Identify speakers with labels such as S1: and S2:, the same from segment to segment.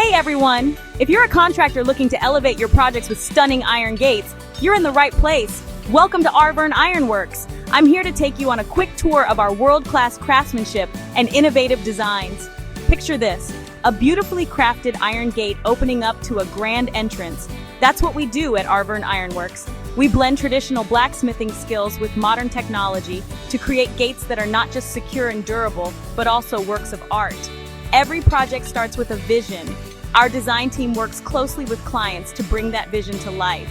S1: Hey everyone! If you're a contractor looking to elevate your projects with stunning iron gates, you're in the right place. Welcome to Arvern Iron Works. I'm here to take you on a quick tour of our world-class craftsmanship and innovative designs. Picture this, a beautifully crafted iron gate opening up to a grand entrance. That's what we do at Arvern Iron Works. We blend traditional blacksmithing skills with modern technology to create gates that are not just secure and durable, but also works of art. Every project starts with a vision. Our design team works closely with clients to bring that vision to life.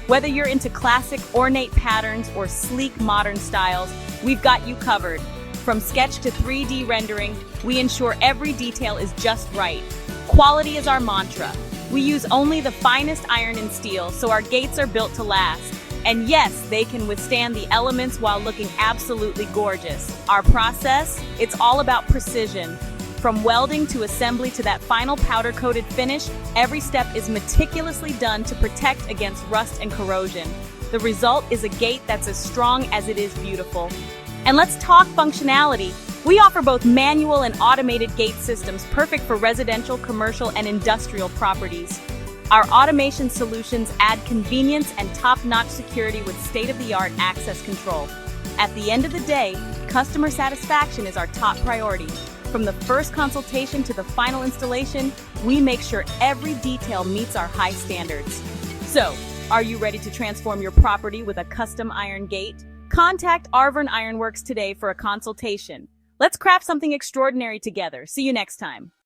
S1: Whether you're into classic, ornate patterns or sleek, modern styles, we've got you covered. From sketch to 3D rendering, we ensure every detail is just right. Quality is our mantra. We use only the finest iron and steel, so our gates are built to last. And yes, they can withstand the elements while looking absolutely gorgeous. Our process? It's all about precision. From welding to assembly to that final powder-coated finish, every step is meticulously done to protect against rust and corrosion. The result is a gate that's as strong as it is beautiful. And let's talk functionality. We offer both manual and automated gate systems perfect for residential, commercial, and industrial properties. Our automation solutions add convenience and top-notch security with state-of-the-art access control. At the end of the day, customer satisfaction is our top priority. From the first consultation to the final installation, we make sure every detail meets our high standards. So, are you ready to transform your property with a custom iron gate? Contact Arvern Iron Works today for a consultation. Let's craft something extraordinary together. See you next time.